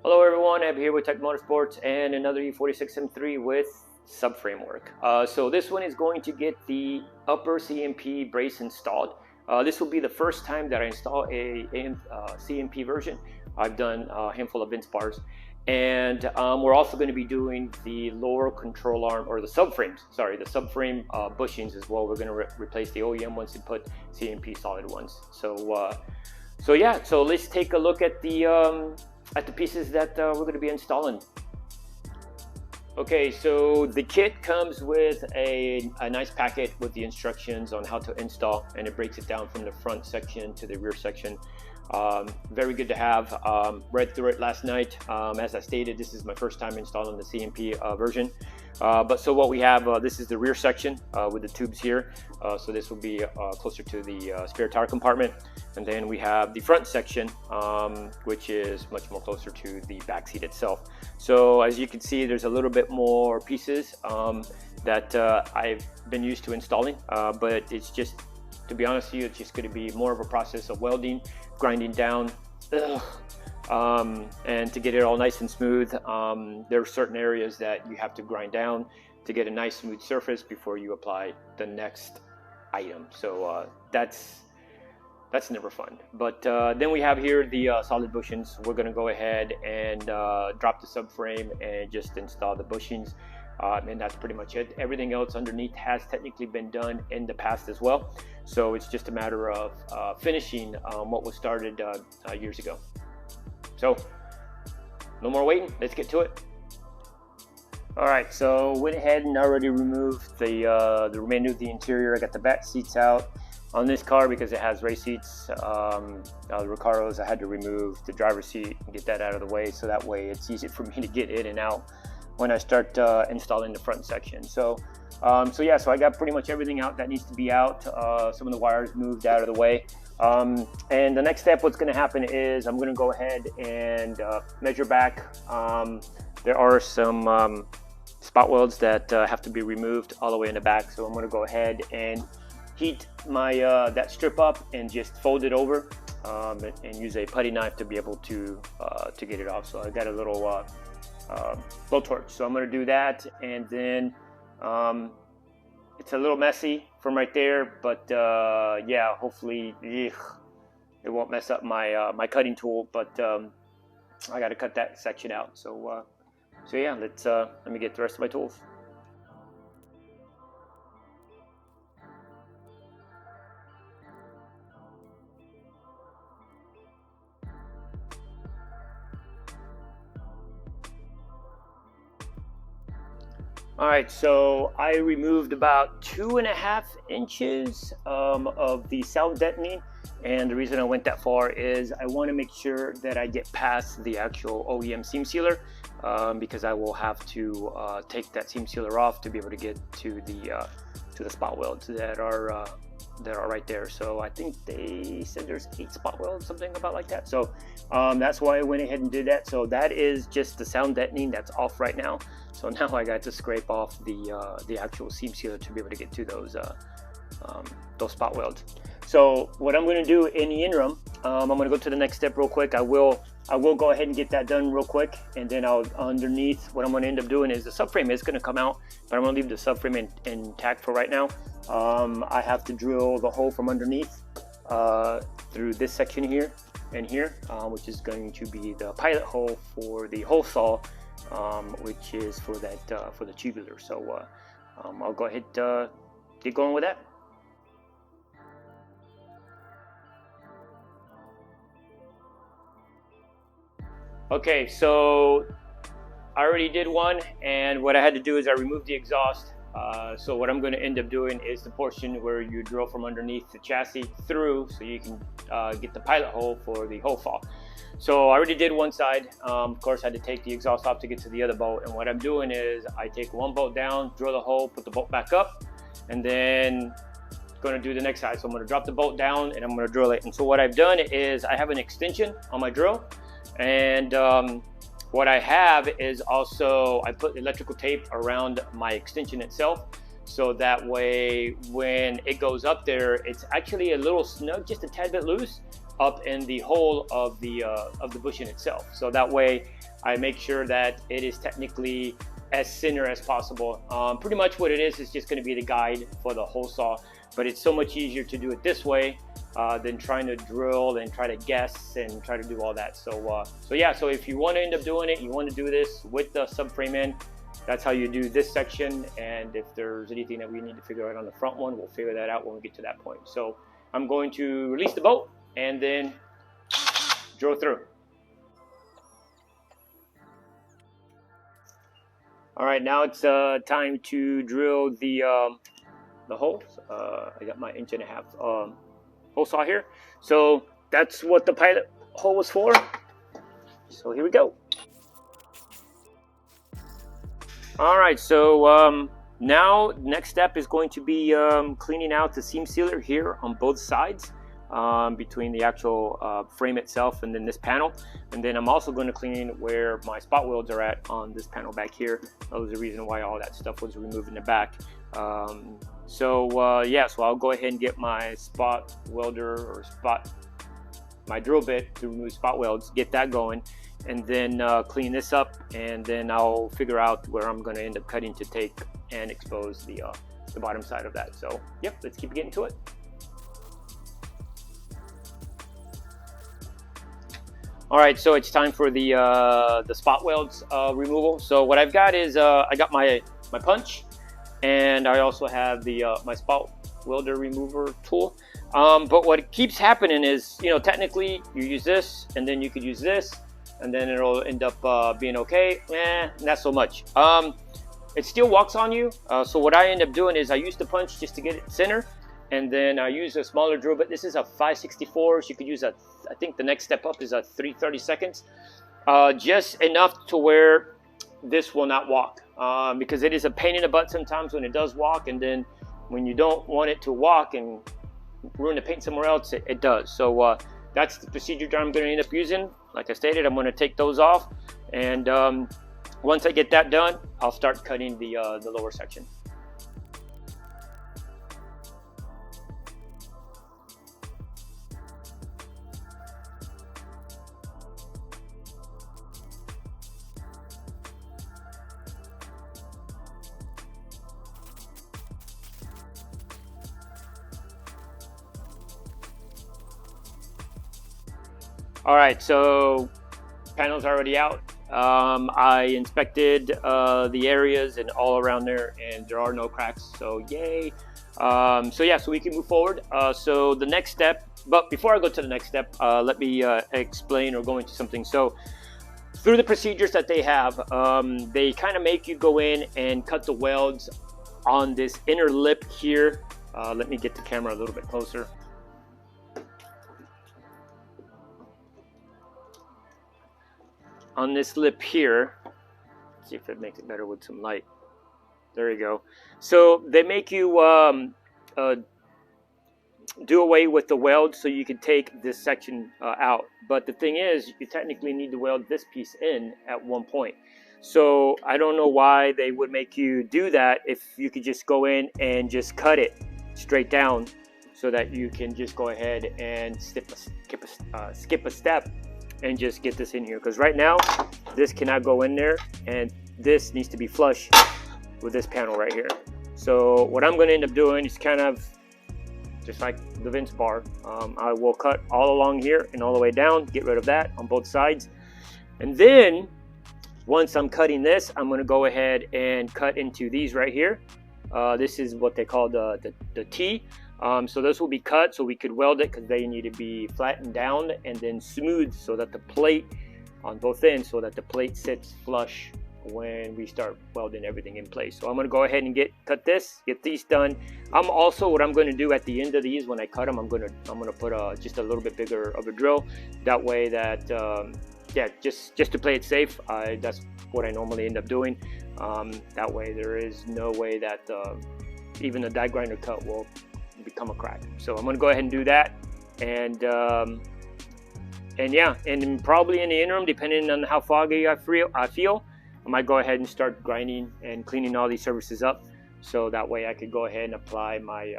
Hello everyone, I'm here with Tech Motorsports and another E46 M3 with subframe work. So this one is going to get the upper CMP brace installed. This will be the first time that I install a CMP version. I've done a handful of vince bars, and we're also going to be doing the lower control arm, or the subframes, sorry, the subframe bushings as well. We're going to replace the OEM ones and put CMP solid ones. So yeah, so let's take a look at the pieces that we're going to be installing. Okay, so the kit comes with a nice packet with the instructions on how to install, and it breaks it down from the front section to the rear section. Very good to have. Read through it last night. As I stated, this is my first time installing the CMP version. So what we have, this is the rear section with the tubes here. So this will be closer to the spare tire compartment. And then we have the front section, which is much more closer to the back seat itself. So as you can see, there's a little bit more pieces that I've been used to installing, but it's just, to be honest with you, it's just going to be more of a process of welding, grinding down, and to get it all nice and smooth. There are certain areas that you have to grind down to get a nice smooth surface before you apply the next item. So that's never fun. But then we have here the solid bushings. We're going to go ahead and drop the subframe and just install the bushings. And that's pretty much it. Everything else underneath has technically been done in the past as well. So it's just a matter of finishing what was started years ago. So no more waiting, let's get to it. All right, so went ahead and already removed the remainder of the interior. I got the back seats out on this car because it has race seats. The Recaros, I had to remove the driver's seat and get that out of the way, so that way it's easy for me to get in and out when I start installing the front section. So yeah, so I got pretty much everything out that needs to be out. Some of the wires moved out of the way. And the next step, what's going to happen is I'm going to go ahead and measure back. There are some spot welds that have to be removed all the way in the back. So I'm going to go ahead and heat my that strip up and just fold it over and use a putty knife to be able to get it off. So I got a little blowtorch, so I'm going to do that, and then it's a little messy from right there, but yeah, hopefully it won't mess up my cutting tool, but I got to cut that section out. So yeah, let me get the rest of my tools. All right, so I removed about 2.5 inches of the sound deadening, and the reason I went that far is I want to make sure that I get past the actual OEM seam sealer, because I will have to take that seam sealer off to be able to get to the spot welds that are right there. So I think they said there's 8 spot welds, something about like that. So that's why I went ahead and did that. So that is just the sound deadening that's off right now. So now I got to scrape off the actual seam sealer to be able to get to those spot welds. So what I'm going to do in the interim, I'm going to go to the next step real quick. I will go ahead and get that done real quick, and then underneath, what I'm going to end up doing is the subframe is going to come out, but I'm going to leave the subframe intact for right now. I have to drill the hole from underneath through this section here and here, which is going to be the pilot hole for the hole saw, which is for that for the tubular. So I'll go ahead get going with that. Okay, so I already did one, and what I had to do is I removed the exhaust. So what I'm going to end up doing is the portion where you drill from underneath the chassis through, so you can get the pilot hole for the hole saw. So I already did one side. Of course, I had to take the exhaust off to get to the other bolt, and what I'm doing is I take one bolt down, drill the hole, put the bolt back up, and then going to do the next side. So I'm going to drop the bolt down and I'm going to drill it. And so what I've done is I have an extension on my drill, and what I have is also I put electrical tape around my extension itself, so that way when it goes up there, it's actually a little snug, just a tad bit loose, up in the hole of the bushing itself. So that way I make sure that it is technically as thinner as possible. Pretty much what it is just going to be the guide for the hole saw, but it's so much easier to do it this way than trying to drill and try to guess and try to do all that. So yeah, so if you want to end up doing it, you want to do this with the subframe in, that's how you do this section. And if there's anything that we need to figure out on the front one, we'll figure that out when we get to that point. So I'm going to release the bolt and then drill through. All right, now it's time to drill the hole. I got my 1.5 inch hole saw here. So that's what the pilot hole was for. So here we go. All right, so now next step is going to be cleaning out the seam sealer here on both sides, between the actual frame itself and then this panel. And then I'm also going to clean where my spot welds are at on this panel back here. That was the reason why all that stuff was removed in the back. Yeah, so I'll go ahead and get my spot welder or my drill bit to remove spot welds, get that going, and then clean this up, and then I'll figure out where I'm going to end up cutting to take and expose the bottom side of that. So yep, let's keep getting to it. All right, so it's time for the spot welds removal. So what I've got is I got my punch, and I also have the my spot welder remover tool. But what keeps happening is, you know, technically you use this, and then you could use this, and then it'll end up being okay. Not so much. It still walks on you. So what I end up doing is I use the punch just to get it center, and then I use a smaller drill bit. This is a 5/64, so you could use I think the next step up is a 3/32, just enough to where this will not walk, because it is a pain in the butt sometimes when it does walk, and then when you don't want it to walk and ruin the paint somewhere else, it does. So that's the procedure that I'm going to end up using. Like I stated, I'm going to take those off, and once I get that done, I'll start cutting the lower section. All right, so panel's already out. I inspected the areas and all around there, and there are no cracks, so yay. So yeah, so we can move forward. So the next step, but before I go to the next step, let me explain or go into something. So through the procedures that they have, they kind of make you go in and cut the welds on this inner lip here. Let me get the camera a little bit closer. On this lip here, let's see if it makes it better with some light. There you go. So they make you do away with the weld so you can take this section out. But the thing is, you technically need to weld this piece in at one point. So I don't know why they would make you do that if you could just go in and just cut it straight down, so that you can just go ahead and skip a step and just get this in here. Because right now this cannot go in there, and this needs to be flush with this panel right here. So what I'm going to end up doing is kind of just like the Vince bar. I will cut all along here and all the way down, get rid of that on both sides, and then once I'm cutting this, I'm going to go ahead and cut into these right here. This is what they call the T. So this will be cut so we could weld it, because they need to be flattened down and then smooth so that the plate on both ends, so that the plate sits flush when we start welding everything in place. So I'm going to go ahead and cut this, get these done. What I'm going to do at the end of these, when I cut them, I'm going to put just a little bit bigger of a drill. That way that yeah, just to play it safe, that's what I normally end up doing. That way there is no way that even a die grinder cut will become a crack. So I'm going to go ahead and do that, and yeah, and probably in the interim, depending on how foggy I feel, I might go ahead and start grinding and cleaning all these surfaces up, so that way I could go ahead and apply my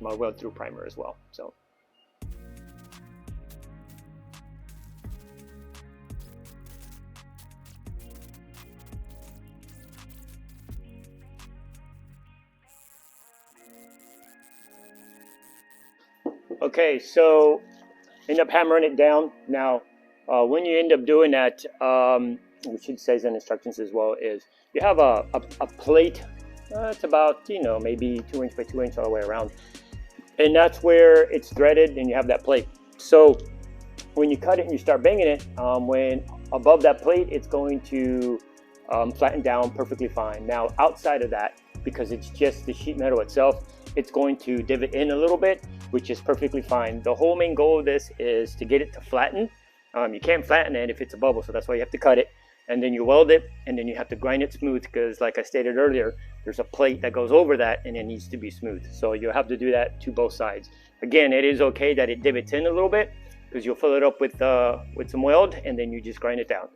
my weld through primer as well. So Okay, so end up hammering it down. Now, when you end up doing that, which it says in instructions as well, is you have a plate. It's about, you know, maybe 2 inch by 2 inch all the way around, and that's where it's threaded, and you have that plate. So when you cut it and you start banging it, when above that plate, it's going to flatten down perfectly fine. Now, outside of that, because it's just the sheet metal itself, it's going to divot in a little bit, which is perfectly fine. The whole main goal of this is to get it to flatten. You can't flatten it if it's a bubble, so that's why you have to cut it, and then you weld it, and then you have to grind it smooth, because like I stated earlier, there's a plate that goes over that, and it needs to be smooth. So you'll have to do that to both sides. Again, it is okay that it divots in a little bit, because you'll fill it up with some weld, and then you just grind it down.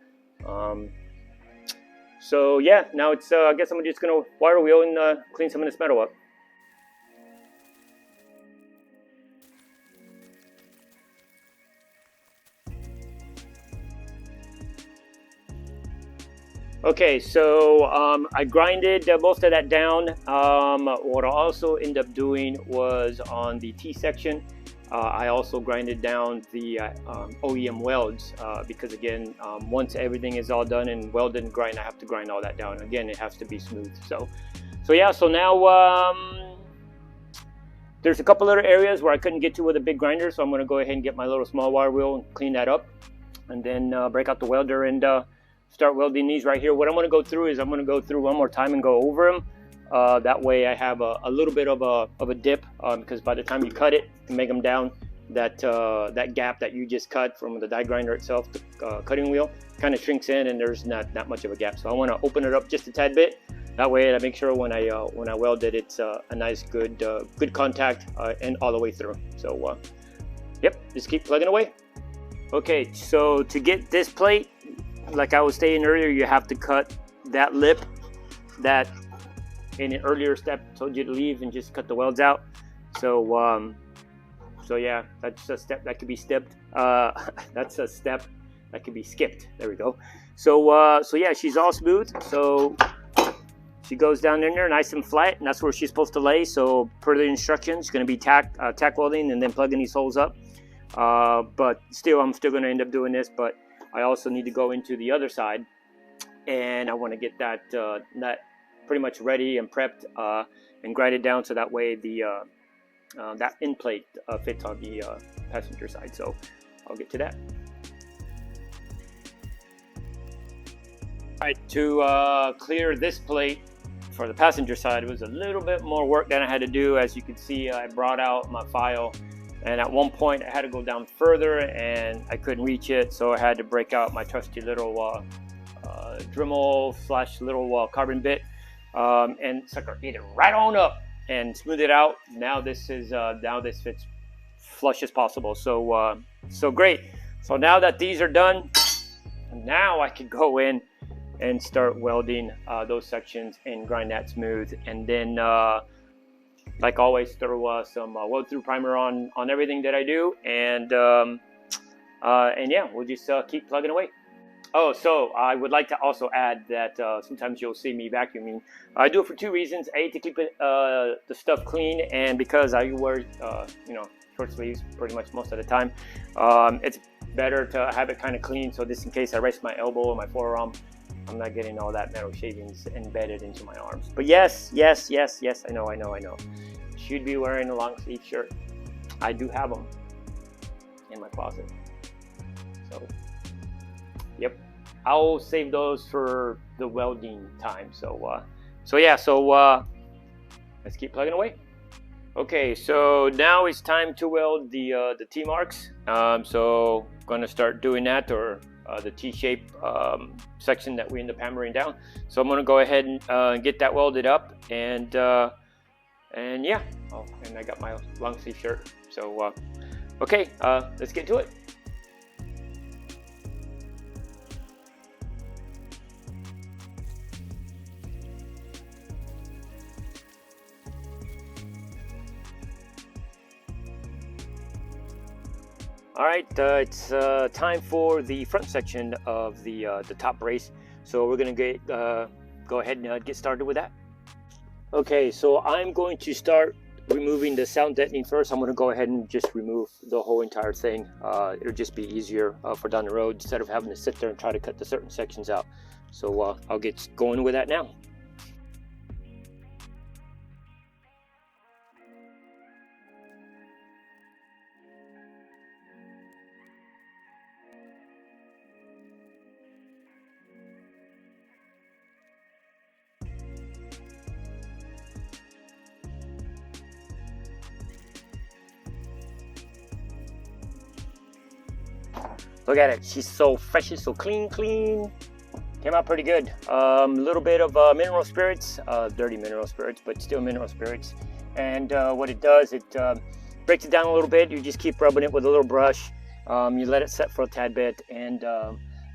So yeah, now it's I guess I'm just gonna water wheel and clean some of this metal up. Okay, so I grinded most of that down. What I also ended up doing was on the T section, I also grinded down the OEM welds because again, once everything is all done and welded and grind, I have to grind all that down. Again, it has to be smooth. So yeah, so now there's a couple other areas where I couldn't get to with a big grinder, so I'm going to go ahead and get my little small wire wheel and clean that up, and then break out the welder and start welding these right here. What I'm going to go through is I'm going to go through one more time and go over them. That way I have a little bit of a dip, because by the time you cut it and make them down, that gap that you just cut from the die grinder itself, the cutting wheel, kind of shrinks in, and there's not much of a gap. So I want to open it up just a tad bit. That way I make sure when I weld it, it's a nice good contact and all the way through. So yep, just keep plugging away. Okay, so to get this plate, like I was saying earlier, you have to cut that lip that in an earlier step told you to leave and just cut the welds out. So so yeah, that's a step that could be skipped. That's a step that could be skipped. There we go. So so yeah, she's all smooth. So she goes down in there nice and flat, and that's where she's supposed to lay. So per the instructions, it's going to be tack welding and then plugging these holes up. But still, I'm still going to end up doing this, but I also need to go into the other side, and I want to get that pretty much ready and prepped and grind it down, so that way the that end plate fits on the passenger side. So I'll get to that. All right, to clear this plate for the passenger side, it was a little bit more work than I had to do. As you can see, I brought out my file, and at one point I had to go down further and I couldn't reach it, so I had to break out my trusty little Dremel / little carbon bit and sucker eat it right on up and smooth it out. Now this is now this fits flush as possible. So so great. So now that these are done, now I can go in and start welding those sections and grind that smooth, and then like always, throw some weld through primer on everything that I do, and yeah, we'll just keep plugging away. Oh, so I would like to also add that sometimes you'll see me vacuuming. I do it for two reasons: A, to keep it the stuff clean, and because I wear you know, short sleeves pretty much most of the time, it's better to have it kind of clean. So just in case I rest my elbow or my forearm, I'm not getting all that metal shavings embedded into my arms. But yes, I know. Should be wearing a long sleeve shirt. I do have them in my closet. So, yep, I'll save those for the welding time. So, so yeah, so let's keep plugging away. Okay, so now it's time to weld the T-marks. So I'm gonna start doing that, or the T-shape section that we end up hammering down. So I'm gonna go ahead and get that welded up, and yeah, oh, and I got my long sleeve shirt. So okay, let's get to it. All right, it's time for the front section of the top brace. So we're gonna go ahead and get started with that. Okay, so I'm going to start removing the sound deadening first. I'm going to go ahead and just remove the whole entire thing. It'll just be easier for down the road instead of having to sit there and try to cut the certain sections out. So I'll get going with that now. Look at it, she's so fresh, she's so clean. Came out pretty good. A little bit of mineral spirits, dirty mineral spirits, but still mineral spirits. And what it does, it breaks it down a little bit. You just keep rubbing it with a little brush. You let it set for a tad bit, and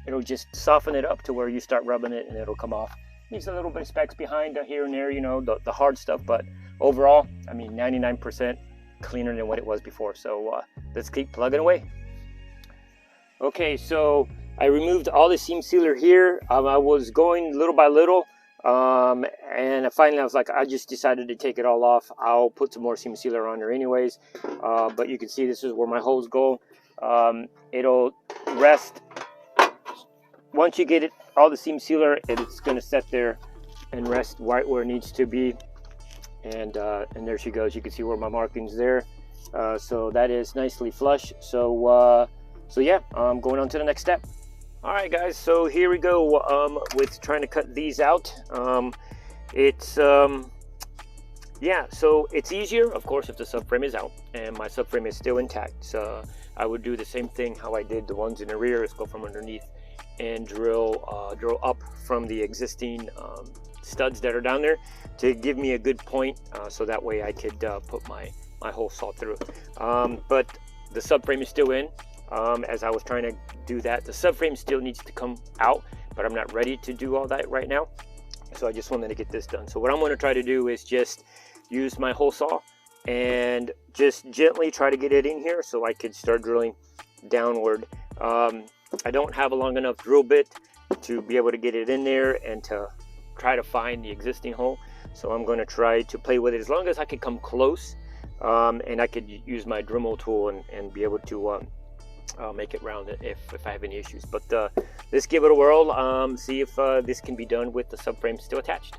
it'll just soften it up to where you start rubbing it and it'll come off. Needs a little bit of specks behind here and there, you know, the hard stuff, but overall, I mean, 99% cleaner than what it was before. So let's keep plugging away. Okay, so I removed all the seam sealer here. I was going little by little, and finally I was like, I just decided to take it all off. I'll put some more seam sealer on there anyways, but you can see this is where my holes go. It'll rest. Once you get it, all the seam sealer, it's going to set there and rest right where it needs to be. And there she goes. You can see where my marking's there. So that is nicely flush. So yeah, I'm going on to the next step. All right, guys, so here we go with trying to cut these out. Yeah, so it's easier, of course, if the subframe is out and my subframe is still intact. So I would do the same thing how I did the ones in the rear, is go from underneath and drill up from the existing studs that are down there to give me a good point, so that way I could put my whole saw through. But the subframe is still in. As I was trying to do that, the subframe still needs to come out, but I'm not ready to do all that right now. So I just wanted to get this done. So what I'm going to try to do is just use my hole saw and just gently try to get it in here so I could start drilling downward. I don't have a long enough drill bit to be able to get it in there and to try to find the existing hole. So I'm going to try to play with it as long as I can come close, and I could use my Dremel tool and be able to make it round if I have any issues. But let's give it a whirl, see if this can be done with the subframe still attached.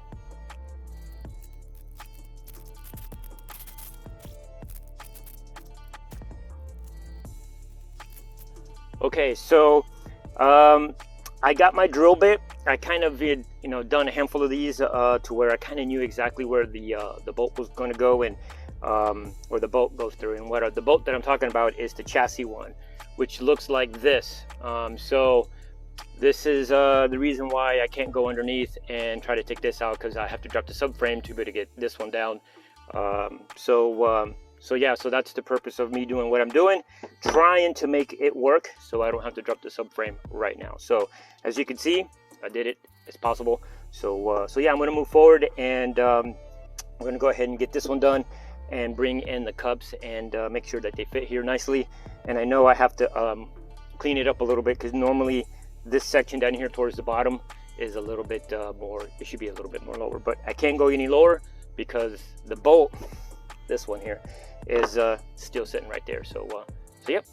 Okay, so I got my drill bit. I kind of had, done a handful of these to where I kind of knew exactly where the bolt was going to go, and where the bolt goes through. And the bolt that I'm talking about is the chassis one, which looks like this. So this is the reason why I can't go underneath and try to take this out, because I have to drop the subframe to be able to get this one down. So yeah, so that's the purpose of me doing what I'm doing, trying to make it work so I don't have to drop the subframe right now. So as you can see, I did it as possible. So yeah, I'm going to move forward, and I'm going to go ahead and get this one done and bring in the cups and make sure that they fit here nicely. And I know I have to clean it up a little bit, because normally this section down here towards the bottom is a little bit more, it should be a little bit more lower, but I can't go any lower because the bolt, this one here, is still sitting right there. So yep.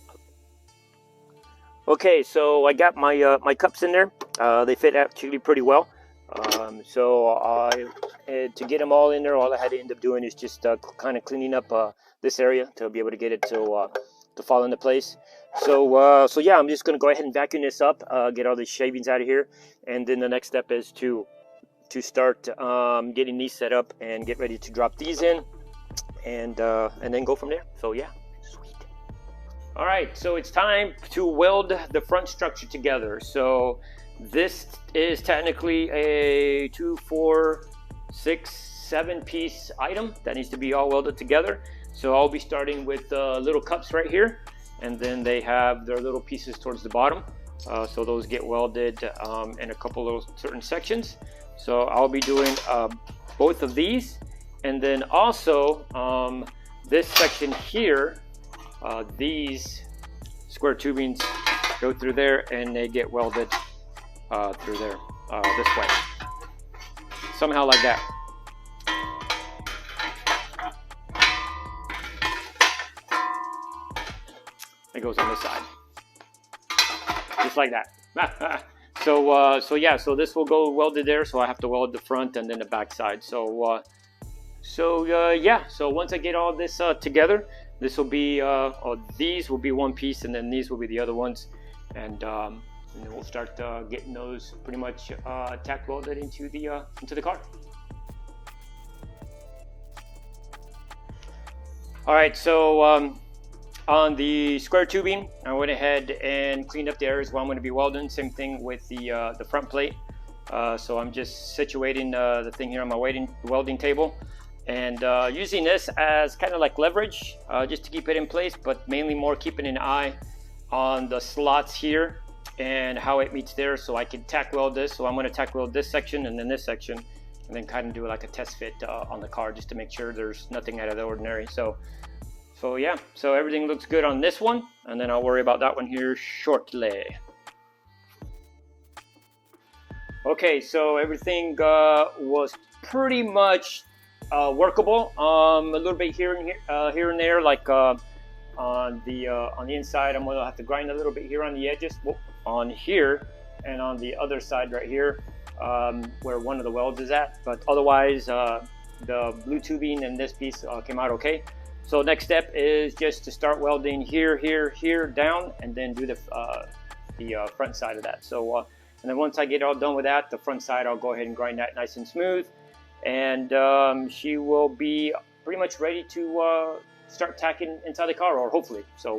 Okay, so I got my my cups in there. They fit actually pretty well. To get them all in there, all I had to end up doing is just kind of cleaning up this area to be able to get it to fall into place. So yeah, I'm just going to go ahead and vacuum this up, get all the shavings out of here, and then the next step is to start getting these set up and get ready to drop these in, and then go from there. So yeah, sweet. All right, so it's time to weld the front structure together. So this is technically a 2, 4, 6, 7 piece item that needs to be all welded together. So I'll be starting with the little cups right here, and then they have their little pieces towards the bottom. So those get welded in a couple of certain sections. So I'll be doing both of these, and then also this section here, these square tubings go through there and they get welded through there this way, somehow like that. it goes on this side, just like that. So yeah, so this will go welded there. So I have to weld the front and then the back side. So yeah, so once I get all this together, this will be these will be one piece, and then these will be the other ones, and then we'll start getting those pretty much tack welded into the car. All right, so on the square tubing, I went ahead and cleaned up the areas where I'm going to be welding. Same thing with the front plate. So I'm just situating the thing here on my welding table, and using this as kind of like leverage, just to keep it in place, but mainly more keeping an eye on the slots here and how it meets there, so I can tack weld this. So I'm going to tack weld this section and then this section, and then kind of do like a test fit on the car, just to make sure there's nothing out of the ordinary. So yeah, so everything looks good on this one, and then I'll worry about that one here shortly. Okay, so everything was pretty much workable. A little bit here and there, like on the inside, I'm gonna have to grind a little bit here on the edges, on here, and on the other side right here, where one of the welds is at. But otherwise, the blue tubing and this piece came out okay. So next step is just to start welding here, down, and then do the front side of that. So and then once I get all done with that, the front side, I'll go ahead and grind that nice and smooth, and she will be pretty much ready to start tacking inside the car, or hopefully. So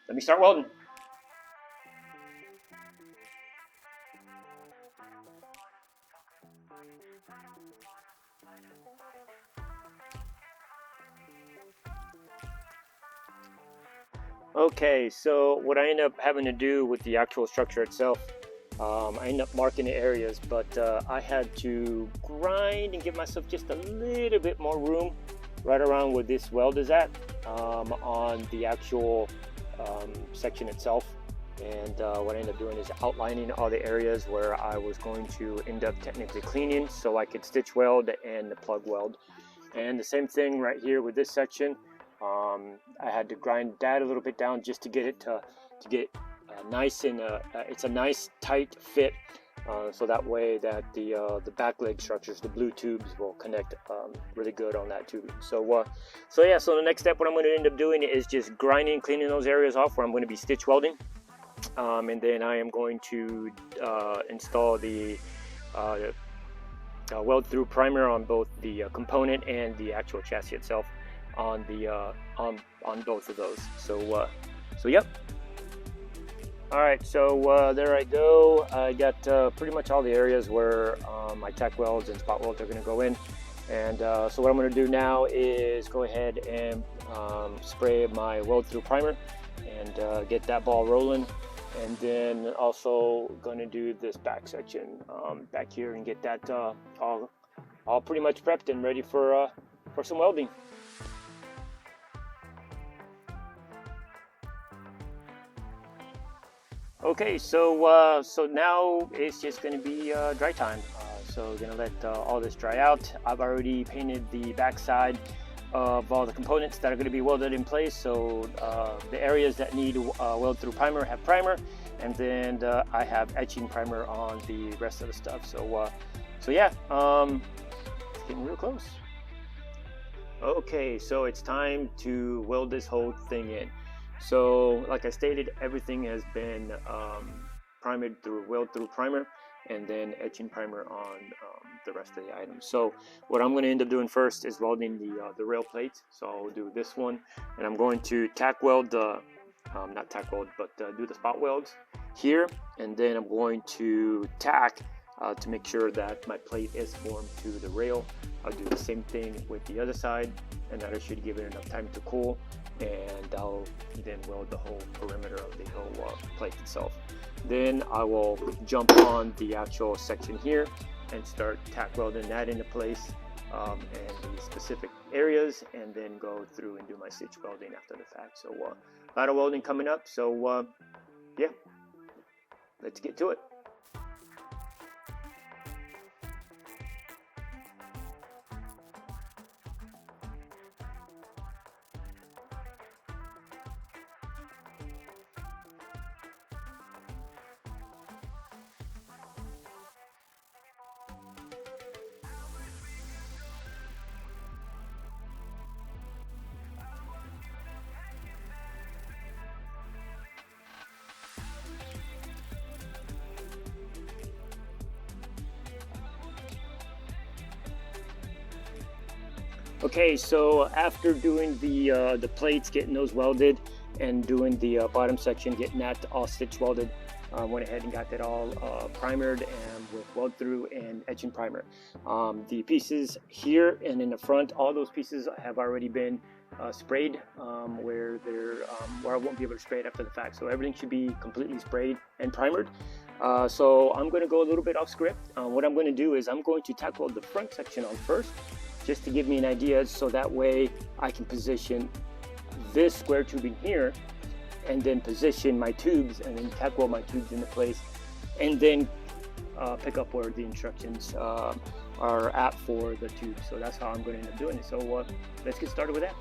let me start welding. Okay, so what I end up having to do with the actual structure itself, I end up marking the areas, but I had to grind and give myself just a little bit more room right around where this weld is at, on the actual section itself. And what I ended up doing is outlining all the areas where I was going to end up technically cleaning, so I could stitch weld and plug weld. And the same thing right here with this section. I had to grind that a little bit down just to get it to get nice, and it's a nice tight fit, so that way that the back leg structures, the blue tubes, will connect really good on that tubing. So yeah, so the next step, what I'm going to end up doing is just grinding, cleaning those areas off where I'm going to be stitch welding, and then I am going to install the weld through primer on both the component and the actual chassis itself, on both of those. So yep. All right, so there I go. I got pretty much all the areas where my tack welds and spot welds are going to go in. And so what I'm going to do now is go ahead and spray my weld through primer and get that ball rolling. And then also going to do this back section back here and get that all pretty much prepped and ready for some welding. Okay, so now it's just going to be dry time. So we're going to let all this dry out. I've already painted the back side of all the components that are going to be welded in place. So the areas that need weld through primer have primer, and then I have etching primer on the rest of the stuff. So yeah, it's getting real close. Okay, so it's time to weld this whole thing in. So like I stated, everything has been primed through weld through primer, and then etching primer on the rest of the items. So what I'm going to end up doing first is welding the rail plates. So I'll do this one, and I'm going to tack weld not tack weld, but do the spot welds here, and then I'm going to tack to make sure that my plate is formed to the rail. I'll do the same thing with the other side, and that should give it enough time to cool, and I'll then weld the whole perimeter of the whole plate itself. Then I will jump on the actual section here and start tack welding that into place, and the specific areas, and then go through and do my stitch welding after the fact. So a lot of welding coming up, so yeah, let's get to it. Okay, so after doing the plates, getting those welded, and doing the bottom section, getting that all stitch welded, went ahead and got that all primered and with weld through and etching primer. The pieces here and in the front, all those pieces have already been sprayed where I won't be able to spray it after the fact. So everything should be completely sprayed and primered. So I'm going to go a little bit off script. What I'm going to do is I'm going to tack weld the front section on first, just to give me an idea, so that way I can position this square tubing here and then position my tubes and then tack weld my tubes into place, and then pick up where the instructions are at for the tubes. So that's how I'm going to end up doing it. So let's get started with that.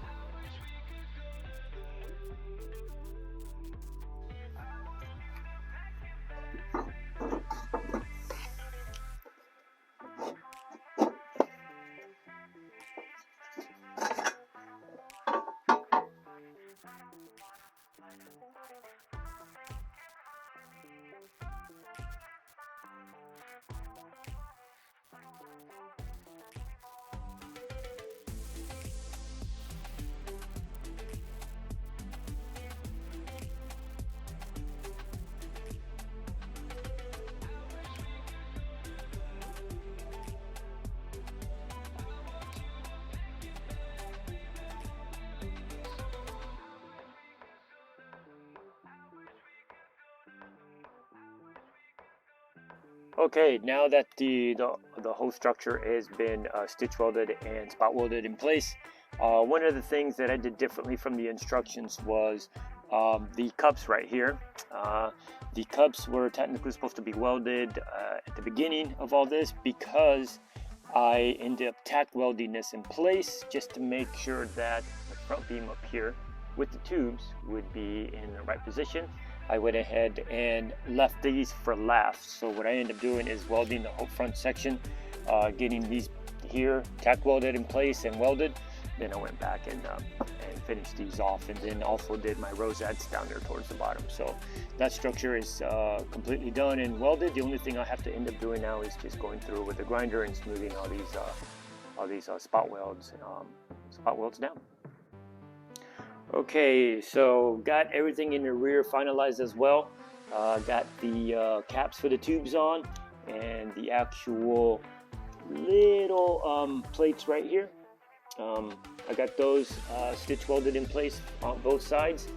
Okay, now that the whole structure has been stitch welded and spot welded in place, one of the things that I did differently from the instructions was the cups right here. The cups were technically supposed to be welded at the beginning of all this, because I ended up tack welding this in place just to make sure that the front beam up here with the tubes would be in the right position. I went ahead and left these for last. So what I ended up doing is welding the whole front section, getting these here tack welded in place and welded. Then I went back and finished these off, and then also did my rosettes down there towards the bottom. So that structure is completely done and welded. The only thing I have to end up doing now is just going through with the grinder and smoothing all these spot welds down. Okay, so got everything in the rear finalized as well. Got the caps for the tubes on, and the actual little plates right here. I got those stitch welded in place on both sides,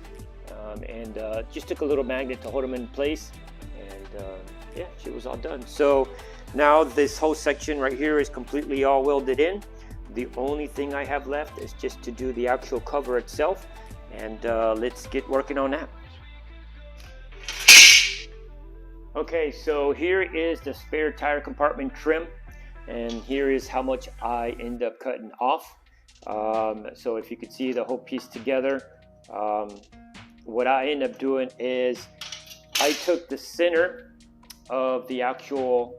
and just took a little magnet to hold them in place, and yeah, shit was all done. So now this whole section right here is completely all welded in. The only thing I have left is just to do the actual cover itself, and let's get working on that. Okay, so here is the spare tire compartment trim, and here is how much I end up cutting off. So if you could see the whole piece together, what I end up doing is I took the center of the actual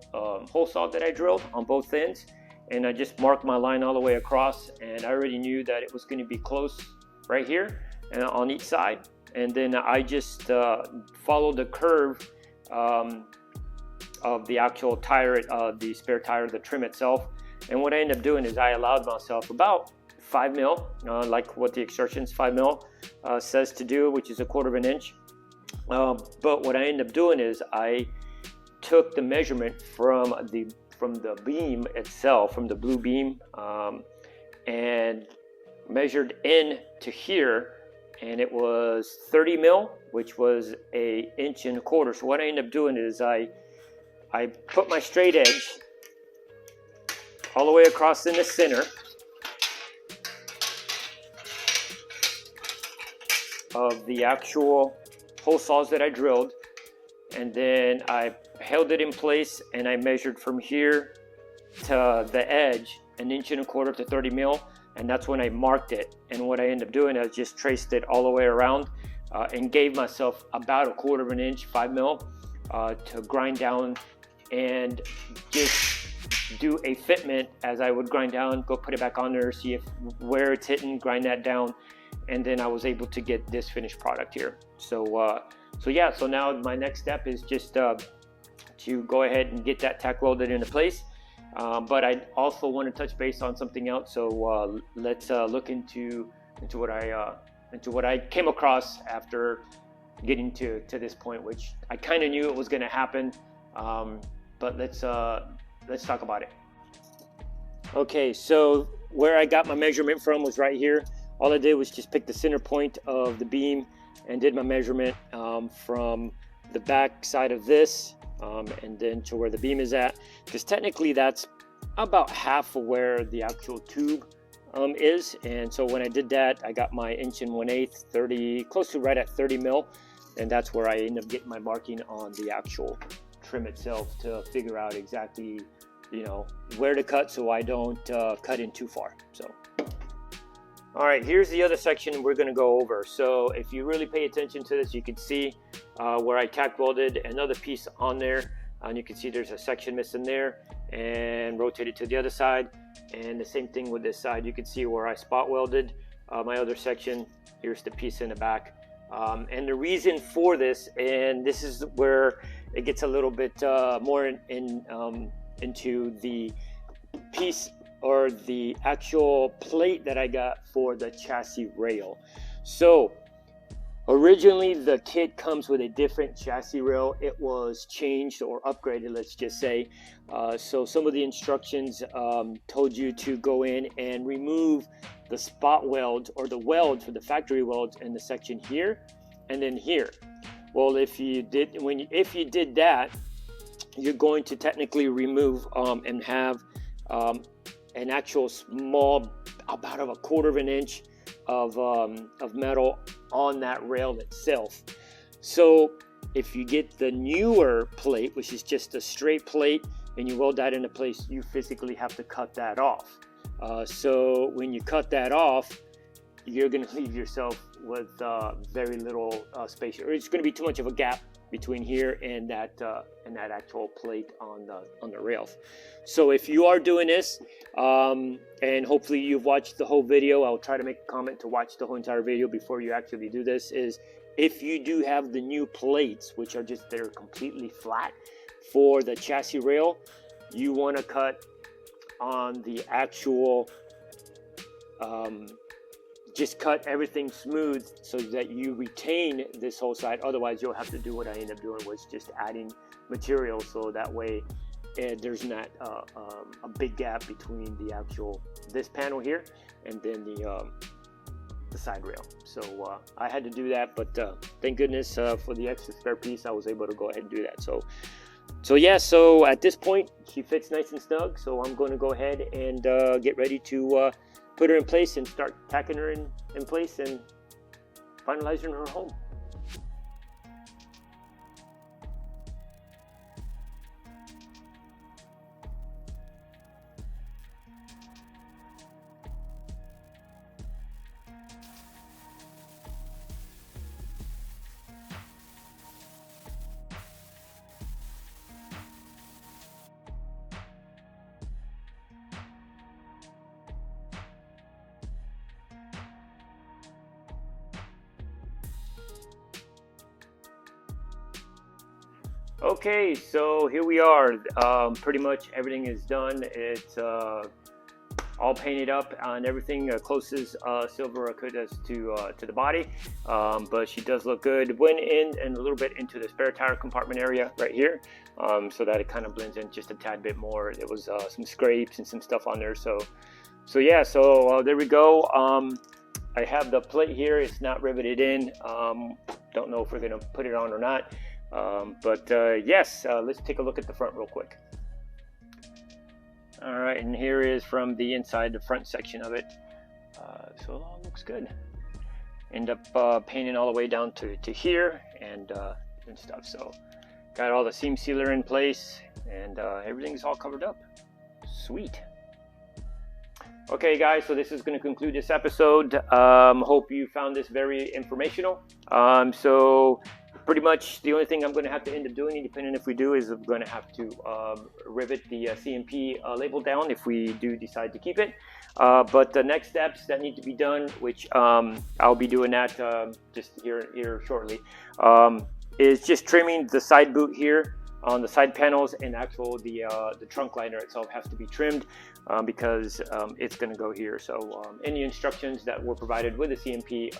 hole saw that I drilled on both ends, and I just marked my line all the way across, and I already knew that it was going to be close right here and on each side, and then I just followed the curve of the actual tire, the spare tire, the trim itself. And what I ended up doing is I allowed myself about 5 mil, like what the instructions 5 mil says to do, which is 1/4 inch. But what I ended up doing is I took the measurement from the beam itself, from the blue beam, and measured in to here, and it was 30 mil, which was 1.25 inches. So what I ended up doing is I put my straight edge all the way across in the center of the actual hole saws that I drilled, and then I held it in place, and I measured from here to the edge 1.25 inches to 30 mil, and that's when I marked it. And what I ended up doing, I just traced it all the way around, and gave myself about 1/4 inch, 5 mil, to grind down and just do a fitment as I would grind down, go put it back on there, see where it's hitting, grind that down, and then I was able to get this finished product here. So so now my next step is just to go ahead and get that tack welded into place, But I also want to touch base on something else. So let's look into what I came across after getting to this point, which I kind of knew it was going to happen. But let's talk about it. Okay, so where I got my measurement from was right here. All I did was just pick the center point of the beam and did my measurement from the back side of this and then to where the beam is at, because technically that's about half of where the actual tube is. And so when I did that, I got my 1 1/8, 30, close to right at 30 mil, and that's where I end up getting my marking on the actual trim itself to figure out exactly, you know, where to cut so I don't cut in too far. So all right, here's the other section we're going to go over. So if you really pay attention to this, you can see where I tack welded another piece on there, and you can see there's a section missing there, and rotated to the other side. And the same thing with this side. You can see where I spot welded my other section. Here's the piece in the back. And the reason for this, and this is where it gets a little bit more into the piece or the actual plate that I got for the chassis rail. So originally the kit comes with a different chassis rail. It was changed or upgraded, let's just say. So some of the instructions told you to go in and remove the spot weld or the weld for the factory welds in the section here and then here. Well, if you did that, you're going to technically remove and have an actual small, about of 1/4 of an inch of metal on that rail itself. So if you get the newer plate, which is just a straight plate, and you weld that into place, you physically have to cut that off. So when you cut that off, you're going to leave yourself with very little space, or it's going to be too much of a gap between here and that actual plate on the rails. So if you are doing this, and hopefully you've watched the whole video, I'll try to make a comment to watch the whole entire video before you actually do this, is if you do have the new plates, which are just, they're completely flat for the chassis rail, you want to cut on the actual, just cut everything smooth so that you retain this whole side. Otherwise, you'll have to do what I ended up doing, was just adding material, so that way there's not a big gap between the actual, this panel here, and then the side rail. So I had to do that, but thank goodness for the extra spare piece, I was able to go ahead and do that. So yeah, so at this point she fits nice and snug, so I'm going to go ahead and get ready to put her in place and start tacking her in place and finalizing her home. Okay, so here we are. Pretty much everything is done. It's all painted up and everything, closest silver I could as to the body, but she does look good. Went in and a little bit into the spare tire compartment area right here, so that it kind of blends in just a tad bit more. There was some scrapes and some stuff on there, so yeah, so there we go. I have the plate here. It's not riveted in. Don't know if we're gonna put it on or not. But yes, let's take a look at the front real quick. All right, and here is from the inside, the front section of it. So it all looks good. End up painting all the way down to here and stuff. So got all the seam sealer in place, and everything's all covered up. Sweet. Okay guys, so this is going to conclude this episode. Hope you found this very informational. So pretty much the only thing I'm going to have to end up doing, depending if we do, is I'm going to have to rivet the CMP label down if we do decide to keep it. But the next steps that need to be done, which I'll be doing that just here shortly, is just trimming the side boot here on the side panels, and the trunk liner itself has to be trimmed because it's going to go here. So in the instructions that were provided with the CMP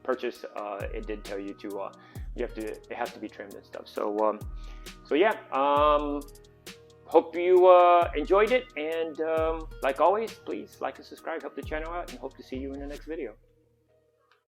purchase, it did tell you to it has to be trimmed and stuff. So yeah, hope you enjoyed it, and like always, please like and subscribe, help the channel out, and hope to see you in the next video.